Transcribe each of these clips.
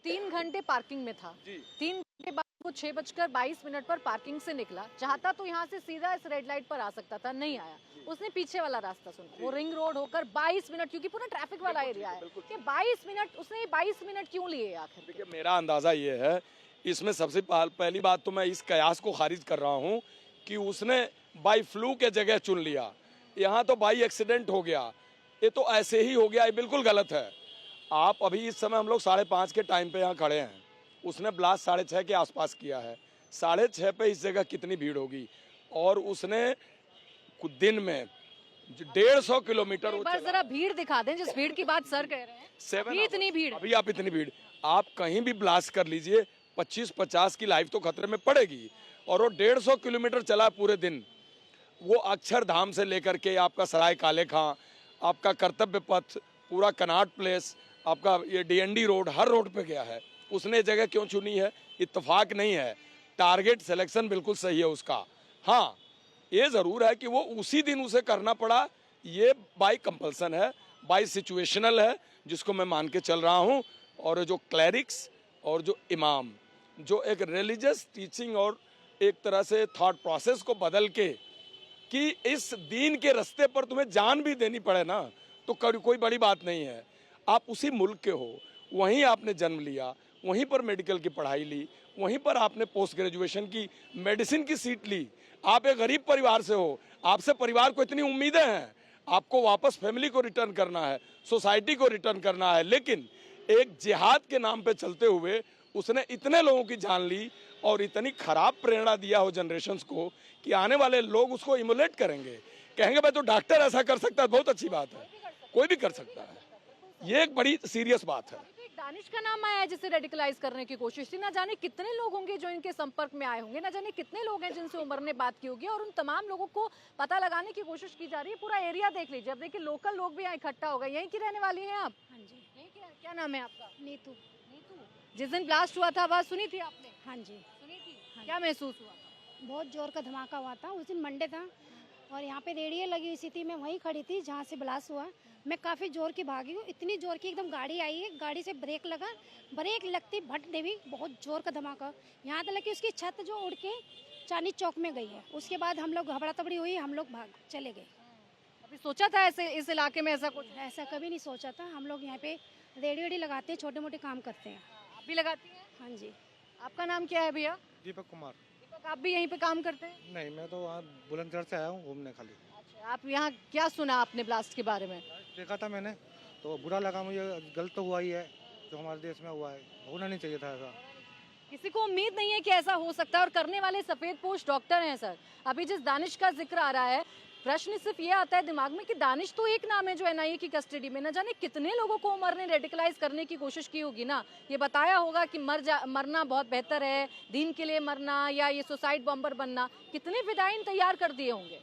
3 घंटे पार्किंग में था। 3 घंटे बाद वो 6:22 पर पार्किंग से निकला। चाहता तो यहाँ से सीधा इस रेड लाइट पर आ सकता था, नहीं आया। उसने पीछे वाला रास्ता चुना। वो रिंग रोड होकर 22 मिनट, क्योंकि पूरा ट्रैफिक वाला एरिया है, कि 22 मिनट, उसने 22 मिनट क्यों लिए आखिर? देखिए, मेरा अंदाजा ये है, इसमें सबसे पहली बात तो मैं इस कयास को खारिज कर रहा हूँ कि उसने बाई फ्लू के जगह चुन लिया। यहाँ तो बाई एक्सीडेंट हो गया, ये तो ऐसे ही हो गया, ये बिल्कुल गलत है। आप अभी इस समय हम लोग 5:30 के टाइम पे यहाँ खड़े हैं, उसने ब्लास्ट 6:30 के आसपास किया है। 6:30 पे इस जगह कितनी भीड़ होगी, और उसने कुछ दिन में 150 किलोमीटर एक बार जरा भीड़ दिखा दें, जिस भीड़ की बात सर कह रहे हैं। अभी इतनी भीड़, अभी आप इतनी भीड़ आप कहीं भी ब्लास्ट कर लीजिए, 25-50 की लाइफ तो खतरे में पड़ेगी। और वो 150 किलोमीटर चला पूरे दिन। वो अक्षरधाम से लेकर के आपका सराय काले खां, आपका कर्तव्य पथ, पूरा कनाट प्लेस, आपका ये डीएनडी रोड, हर रोड पे गया है। उसने जगह क्यों चुनी है? इत्तेफाक नहीं है, टारगेट सिलेक्शन बिल्कुल सही है उसका। हाँ, ये ज़रूर है कि वो उसी दिन उसे करना पड़ा, ये बाई कंपल्सन है, बाई सिचुएशनल है, जिसको मैं मान के चल रहा हूँ। और जो क्लैरिक्स और जो इमाम, जो एक रिलीजियस टीचिंग और एक तरह से थॉट प्रोसेस को बदल के कि इस दीन के रास्ते पर तुम्हें जान भी देनी पड़े ना, तो कोई बड़ी बात नहीं है। आप उसी मुल्क के हो, वहीं आपने जन्म लिया, वहीं पर मेडिकल की पढ़ाई ली, वहीं पर आपने पोस्ट ग्रेजुएशन की मेडिसिन की सीट ली। आप एक गरीब परिवार से हो, आपसे परिवार को इतनी उम्मीदें हैं, आपको वापस फैमिली को रिटर्न करना है, सोसाइटी को रिटर्न करना है। लेकिन एक जिहाद के नाम पे चलते हुए उसने इतने लोगों की जान ली और इतनी खराब प्रेरणा दिया हो जनरेशन्स को कि आने वाले लोग उसको इमुलेट करेंगे, कहेंगे भाई तो डॉक्टर ऐसा कर सकता है, बहुत अच्छी बात है, कोई भी कर सकता है। ये एक बड़ी सीरियस बात है। दानिश का नाम आया है जिसे रेडिकलाइज करने की कोशिश थी। ना जाने कितने लोग होंगे जो इनके संपर्क में आए होंगे, ना जाने कितने लोग हैं जिनसे उमर ने बात की होगी, और उन तमाम लोगों को पता लगाने की कोशिश की जा रही है। पूरा एरिया देख लीजिए। अब देखिए, लोकल लोग भी यहाँ इकट्ठा हो गए। यहीं की रहने वाली हैं आप? हाँ जी। यहीं की, क्या नाम है आपका? नीतू। नीतू। जिस दिन ब्लास्ट हुआ था आवाज सुनी थी आपने? हाँ जी। सुनी थी। हाँ। क्या महसूस हुआ? बहुत जोर का धमाका हुआ था, उस दिन मंडे था और यहाँ पे रेडियो लगी हुई थी। मैं वहीं खड़ी थी जहाँ से ब्लास्ट हुआ। मैं काफ़ी जोर की भागी हूँ, इतनी जोर की एकदम गाड़ी आई है, गाड़ी से ब्रेक लगा, ब्रेक लगती भट देवी, बहुत जोर का धमाका। यहाँ तक कि उसकी छत जो उड़ के चांदनी चौक में गई है। उसके बाद हम लोग घबरा तबड़ी हुई, हम लोग भाग चले गए। अभी सोचा था ऐसे इस इलाके में ऐसा कुछ? ऐसा कभी नहीं सोचा था। हम लोग यहाँ पे रेडियो लगाते हैं, छोटे मोटे काम करते हैं। आप भी लगाती हैं? हाँ जी। आपका नाम क्या है भैया? दीपक कुमार। दीपक, आप भी यहीं पे काम करते हैं? नहीं, मैं तो वहाँ बुलंदशहर से आया हूँ घूमने खाली। अच्छा, आप यहाँ क्या सुना आपने ब्लास्ट के बारे में? देखा था मैंने, तो बुरा लगा मुझे। गलत तो हुआ ही है जो हमारे देश में हुआ है, होना नहीं चाहिए था ऐसा। किसी को उम्मीद नहीं है कि ऐसा हो सकता है, और करने वाले सफेद पोश डॉक्टर हैं सर। अभी जिस दानिश का जिक्र आ रहा है, प्रश्न सिर्फ ये आता है दिमाग में कि दानिश तो एक नाम है जो एनआईए की कस्टडी में, न जाने कितने लोगों को उमर ने रेडिकलाइज करने की कोशिश की होगी ना। ये बताया होगा कि मरना बहुत बेहतर है, दीन के लिए मरना, या ये सुसाइड बॉम्बर बनना। कितने फिदाइन तैयार कर दिए होंगे?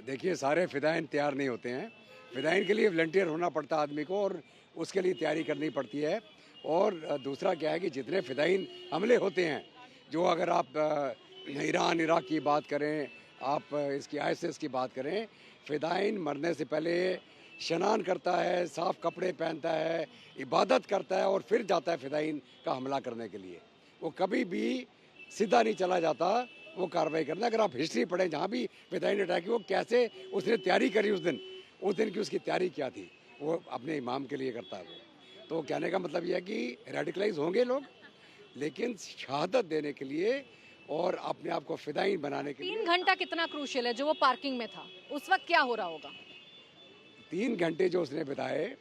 देखिए, सारे फिदाइन तैयार नहीं होते हैं। फिदाइन के लिए वॉलंटियर होना पड़ता है आदमी को, और उसके लिए तैयारी करनी पड़ती है। और दूसरा क्या है कि जितने फिदाइन हमले होते हैं, जो अगर आप ईरान इराक की बात करें, आप इसकी आईएसआईएस की बात करें, फिदाइन मरने से पहले स्नान करता है, साफ़ कपड़े पहनता है, इबादत करता है, और फिर जाता है फिदाइन का हमला करने के लिए। वो कभी भी सीधा नहीं चला जाता वो कार्रवाई करना। अगर आप हिस्ट्री पढ़ें, जहाँ भी फिदाइन अटैक की, वो कैसे उसने तैयारी करी उस दिन की उसकी तैयारी क्या थी, वो अपने इमाम के लिए करता है वो। तो कहने का मतलब यह है कि रेडिकलाइज होंगे लोग, लेकिन शहादत देने के लिए और अपने आप को फिदाइन बनाने के लिए। 3 घंटा कितना क्रूशियल है? जो वो पार्किंग में था उस वक्त क्या हो रहा होगा? 3 घंटे जो उसने बिताए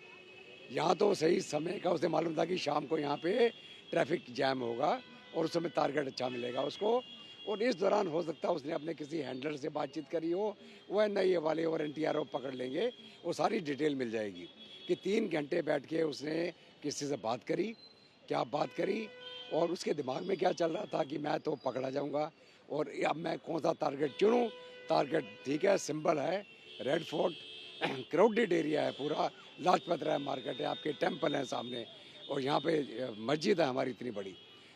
यहाँ, तो सही समय का उसे मालूम था कि शाम को यहाँ पे ट्रैफिक जैम होगा और उस समय टारगेट अच्छा मिलेगा उसको। और इस दौरान हो सकता है उसने अपने किसी हैंडलर से बातचीत करी हो, वो एनआईए वाले और एनटीआरओ पकड़ लेंगे, वो सारी डिटेल मिल जाएगी कि 3 घंटे बैठ के उसने किसी से बात करी, क्या बात करी, और उसके दिमाग में क्या चल रहा था कि मैं तो पकड़ा जाऊंगा और अब मैं कौन सा टारगेट चुनूं। टारगेट ठीक है, सिंबल है रेड फोर्ट, क्राउडेड एरिया है पूरा, लाजपत राय मार्केट है, आपके टेम्पल हैं सामने, और यहाँ पे मस्जिद है हमारी इतनी बड़ी।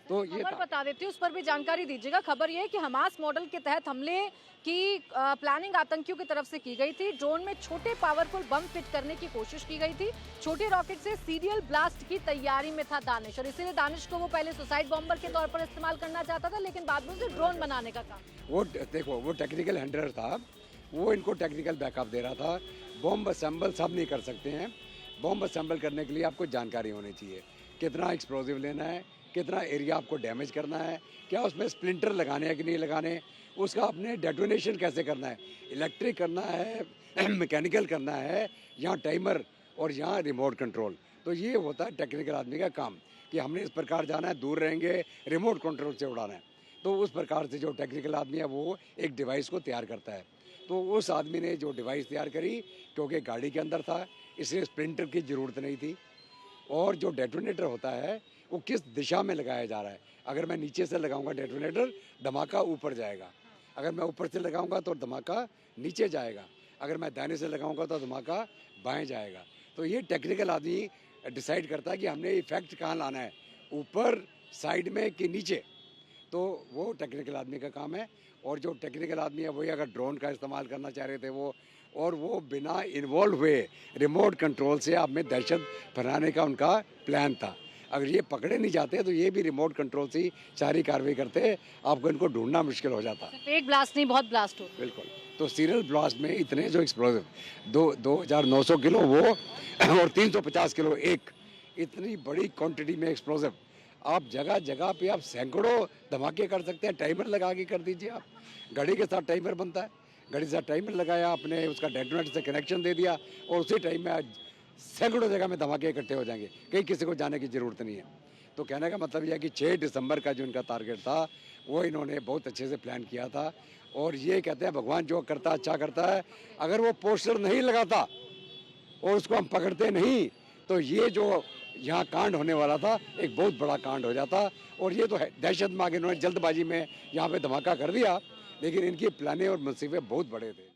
तो ये खबर था। बता देती हूँ, उस पर भी जानकारी दीजिएगा। खबर ये है कि हमास मॉडल के तहत हमले की प्लानिंग आतंकियों की तरफ से की गई थी। ड्रोन में छोटे पावरफुल बम फिट करने की कोशिश की गई थी। छोटे रॉकेट से सीरियल ब्लास्ट की तैयारी में था दानिश, और इसीलिए दानिश को वो पहले सुसाइड बॉम्बर के तौर पर इस्तेमाल करना चाहता था, लेकिन बाद में उसे ड्रोन बनाने का काम। वो देखो, वो टेक्निकल हैंडलर था, वो इनको टेक्निकल बैकअप दे रहा था। बॉम्ब असेंबल सब नहीं कर सकते हैं। बॉम्ब असेंबल करने के लिए आपको जानकारी होनी चाहिए, कितना एक्सप्लोजिव लेना है, कितना एरिया आपको डैमेज करना है, क्या उसमें स्प्लिंटर लगाने हैं कि नहीं लगाने, उसका आपने डेटोनेशन कैसे करना है, इलेक्ट्रिक करना है मैकेनिकल करना है, यहाँ टाइमर और यहाँ रिमोट कंट्रोल। तो ये होता है टेक्निकल आदमी का काम कि हमने इस प्रकार जाना है, दूर रहेंगे, रिमोट कंट्रोल से उड़ाना है। तो उस प्रकार से जो टेक्निकल आदमी है वो एक डिवाइस को तैयार करता है। तो उस आदमी ने जो डिवाइस तैयार करी, क्योंकि गाड़ी के अंदर था इसलिए स्प्लिंटर की ज़रूरत नहीं थी। और जो डेटोनेटर होता है वो किस दिशा में लगाया जा रहा है। अगर मैं नीचे से लगाऊंगा डेटोनेटर, धमाका ऊपर जाएगा। अगर मैं ऊपर से लगाऊंगा तो धमाका नीचे जाएगा। अगर मैं दाहिने से लगाऊंगा तो धमाका बाएं जाएगा। तो ये टेक्निकल आदमी डिसाइड करता है कि हमने इफेक्ट कहाँ लाना है, ऊपर, साइड में कि नीचे। तो वो टेक्निकल आदमी का काम है। और जो टेक्निकल आदमी है वही अगर ड्रोन का इस्तेमाल करना चाह रहे थे वो, और वो बिना इन्वॉल्व हुए रिमोट कंट्रोल से आप में दहशत फैलाने का उनका प्लान था। अगर ये पकड़े नहीं जाते तो ये भी रिमोट कंट्रोल से ही सारी कार्रवाई करते, आपको इनको ढूंढना मुश्किल हो जाता। एक ब्लास्ट नहीं, बहुत ब्लास्ट हो। बिल्कुल। तो सीरियल ब्लास्ट में इतने जो एक्सप्लोजिव 2900 किलो वो और 350 किलो एक, इतनी बड़ी क्वांटिटी में एक्सप्लोजिव आप जगह जगह पे आप सैकड़ों धमाके कर सकते हैं। टाइमर लगा के कर दीजिए आप, घड़ी के साथ टाइमर बनता है, घड़ी के साथ टाइमर लगाया आपने, उसका डेटोनेटर से कनेक्शन दे दिया और उसी टाइम में आज सैकड़ों जगह में धमाके इकट्ठे हो जाएंगे, कहीं किसी को जाने की ज़रूरत नहीं है। तो कहने का मतलब यह है कि 6 दिसंबर का जो इनका टारगेट था वो इन्होंने बहुत अच्छे से प्लान किया था। और ये कहते हैं भगवान जो करता अच्छा करता है। अगर वो पोस्टर नहीं लगाता और उसको हम पकड़ते नहीं तो ये जो यहाँ कांड होने वाला था एक बहुत बड़ा कांड हो जाता। और ये तो है दहशत में आगे इन्होंने जल्दबाजी में यहाँ पे धमाका कर दिया, लेकिन इनकी प्लाने और मुसीबत बहुत बड़े थे।